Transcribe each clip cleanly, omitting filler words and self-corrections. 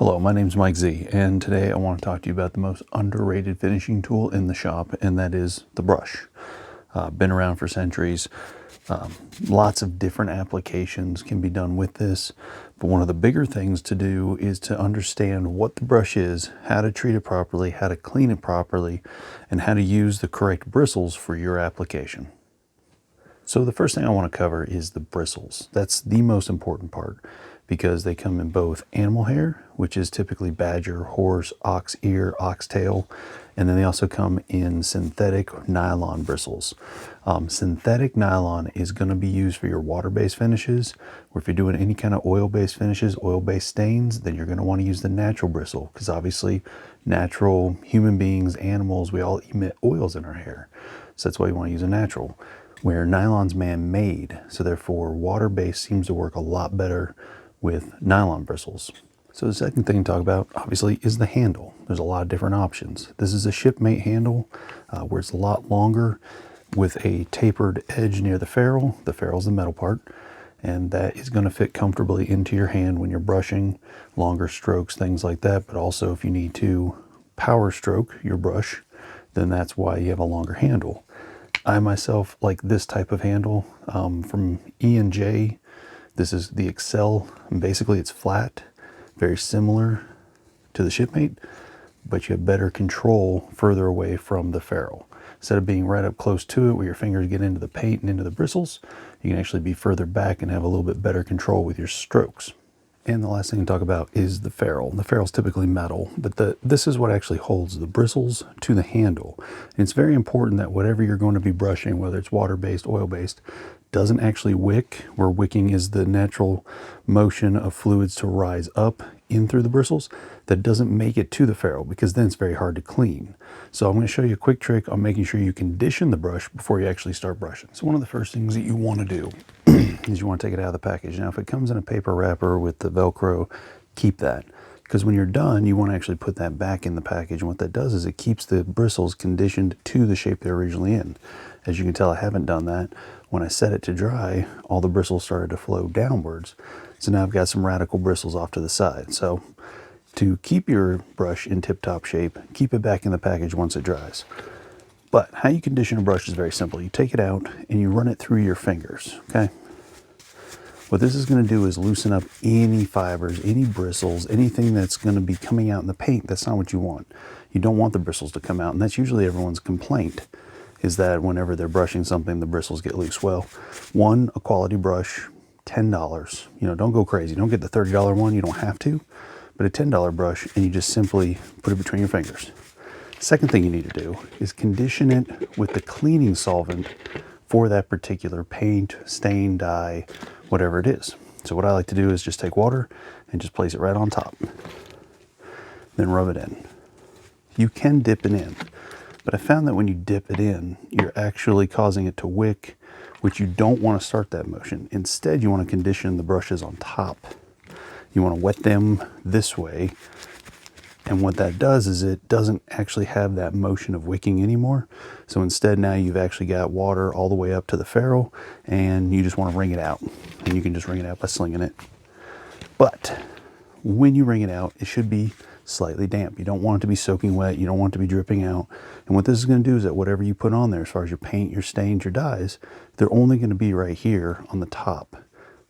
Hello, my name's Mike Z, and today I want to talk to you about the most underrated finishing tool in the shop, and that is the brush. Been around for centuries. Lots of different applications can be done with this, but one of the bigger things to do is to understand what the brush is, how to treat it properly, how to clean it properly, and how to use the correct bristles for your application. So the first thing I want to cover is the bristles. That's the most important part because they come in both animal hair, which is typically badger, horse, ox ear, oxtail, and then they also come in synthetic nylon bristles. Synthetic nylon is going to be used for your water-based finishes, or if you're doing any kind of oil-based finishes, oil-based stains, then you're going to want to use the natural bristle because obviously natural human beings, animals, we all emit oils in our hair. So that's why you want to use a natural. Where nylon's man-made, so therefore water-based seems to work a lot better with nylon bristles. So the second thing to talk about, obviously, is the handle. There's a lot of different options. This is a shipmate handle where it's a lot longer with a tapered edge near the ferrule. The ferrule's the metal part, and that is going to fit comfortably into your hand when you're brushing, longer strokes, things like that. But also if you need to power stroke your brush, then that's why you have a longer handle. I myself like this type of handle from E&J. This is the Excel, and basically it's flat, very similar to the shipmate, but you have better control further away from the ferrule. Instead of being right up close to it where your fingers get into the paint and into the bristles, you can actually be further back and have a little bit better control with your strokes. And the last thing to talk about is the ferrule. The ferrule is typically metal, but this is what actually holds the bristles to the handle. And it's very important that whatever you're going to be brushing, whether it's water-based, oil-based, doesn't actually wick, where wicking is the natural motion of fluids to rise up in through the bristles, that doesn't make it to the ferrule, because then it's very hard to clean. So I'm going to show you a quick trick on making sure you condition the brush before you actually start brushing. So one of the first things that you want to do is you want to take it out of the package. Now if it comes in a paper wrapper with the Velcro, keep that, because when you're done you want to actually put that back in the package, and what that does is it keeps the bristles conditioned to the shape they're originally in. As you can tell, I haven't done that. When I set it to dry, all the bristles started to flow downwards, so now I've got some radical bristles off to the side. So to keep your brush in tip-top shape, keep it back in the package once it dries. But how you condition a brush is very simple. You take it out and you run it through your fingers, okay? What this is going to do is loosen up any fibers, any bristles, anything that's going to be coming out in the paint. That's not what you want. You don't want the bristles to come out, and that's usually everyone's complaint, is that whenever they're brushing something, the bristles get loose. Well, a quality brush, $10. You know, don't go crazy. Don't get the $30 one. You don't have to. But a $10 brush, and you just simply put it between your fingers. Second thing you need to do is condition it with the cleaning solvent for that particular paint, stain, dye, whatever it is. So what I like to do is just take water and just place it right on top. Then rub it in. You can dip it in, but I found that when you dip it in, you're actually causing it to wick, which you don't want to start that motion. Instead, you want to condition the brushes on top. You want to wet them this way, and what that does is it doesn't actually have that motion of wicking anymore. So instead, now you've actually got water all the way up to the ferrule, and you just want to wring it out. And you can just wring it out by slinging it. But when you wring it out, it should be slightly damp. You don't want it to be soaking wet. You don't want it to be dripping out. And what this is going to do is that whatever you put on there, as far as your paint, your stains, your dyes, they're only going to be right here on the top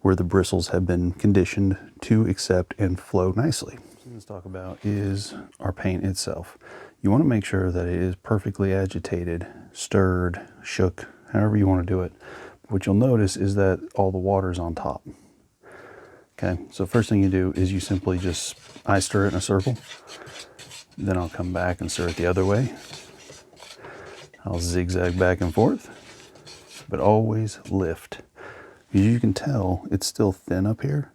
where the bristles have been conditioned to accept and flow nicely. Let's talk about is our paint itself. You want to make sure that it is perfectly agitated, stirred, shook, however you want to do it. What you'll notice is that all the water is on top. Okay, so first thing you do is you simply just, I stir it in a circle, then I'll come back and stir it the other way. I'll zigzag back and forth, but always lift. As you can tell, it's still thin up here,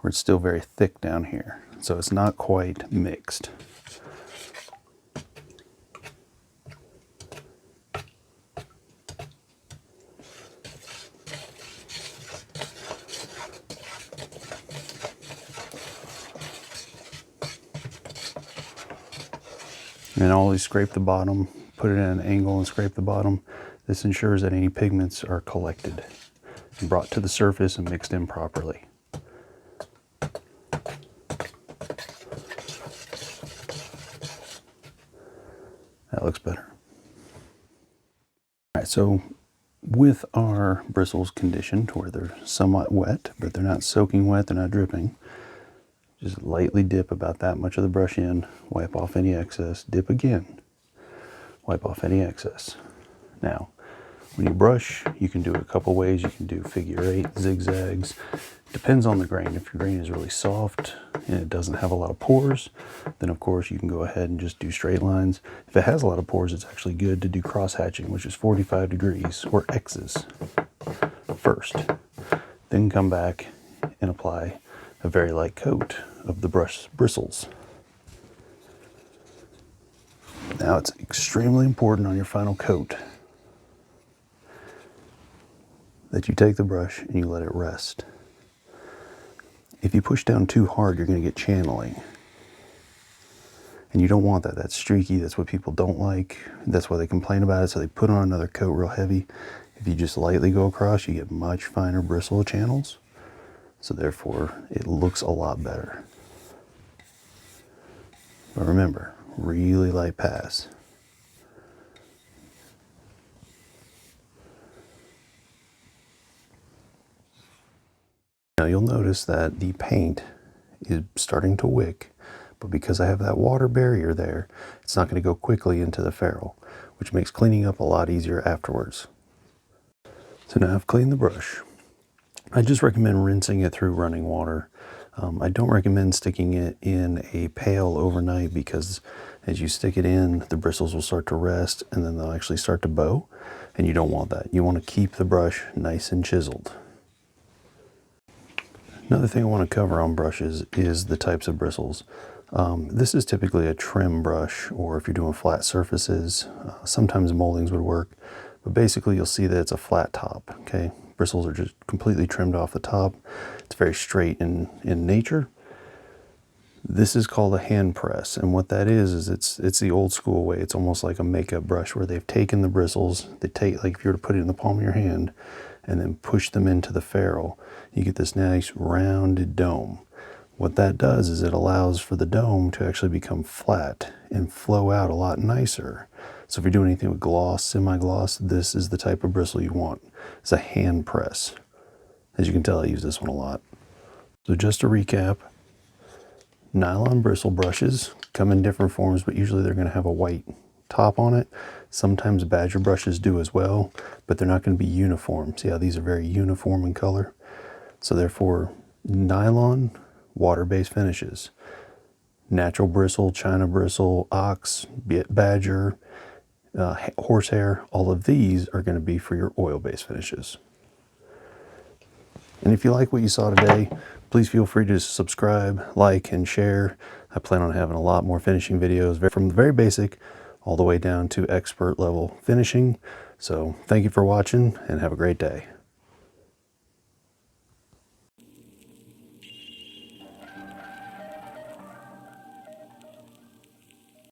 or it's still very thick down here. So it's not quite mixed. And always scrape the bottom, put it at an angle and scrape the bottom. This ensures that any pigments are collected and brought to the surface and mixed in properly. That looks better. All right, so with our bristles conditioned where they're somewhat wet, but they're not soaking wet, they're not dripping, just lightly dip about that much of the brush in, wipe off any excess, dip again, wipe off any excess. Now, when you brush, you can do it a couple ways. You can do figure 8, zigzags. Depends on the grain. If your grain is really soft and it doesn't have a lot of pores, then of course you can go ahead and just do straight lines. If it has a lot of pores, it's actually good to do cross hatching, which is 45 degrees or X's first. Then come back and apply a very light coat of the brush bristles. Now it's extremely important on your final coat that you take the brush and you let it rest. If you push down too hard, you're going to get channeling. And you don't want that. That's streaky. That's what people don't like. That's why they complain about it. So they put on another coat real heavy. If you just lightly go across, you get much finer bristle channels. So therefore, it looks a lot better. But remember, really light pass. Now you'll notice that the paint is starting to wick, but because I have that water barrier there, it's not going to go quickly into the ferrule, which makes cleaning up a lot easier afterwards. So now I've cleaned the brush. I just recommend rinsing it through running water. I don't recommend sticking it in a pail overnight because as you stick it in, the bristles will start to rest and then they'll actually start to bow, and you don't want that. You want to keep the brush nice and chiseled. Another thing I want to cover on brushes is the types of bristles. This is typically a trim brush, or if you're doing flat surfaces, sometimes moldings would work, but basically you'll see that it's a flat top, okay? Bristles are just completely trimmed off the top. It's very straight in nature. This is called a hand press, and what that is it's the old school way. It's almost like a makeup brush where they've taken the bristles, they take, like if you were to put it in the palm of your hand, and then push them into the ferrule, you get this nice rounded dome. What that does is it allows for the dome to actually become flat and flow out a lot nicer. So if you're doing anything with gloss, semi-gloss, this is the type of bristle you want. It's a hand press. As you can tell, I use this one a lot. So just to recap, nylon bristle brushes come in different forms, but usually they're going to have a white top on it. Sometimes badger brushes do as well, but they're not going to be uniform. See how these are very uniform in color? So therefore, nylon, water-based finishes. Natural bristle, China bristle, ox, badger, horsehair, all of these are going to be for your oil-based finishes. And if you like what you saw today, please feel free to subscribe, like, and share. I plan on having a lot more finishing videos from the very basic all the way down to expert level finishing. So thank you for watching and have a great day.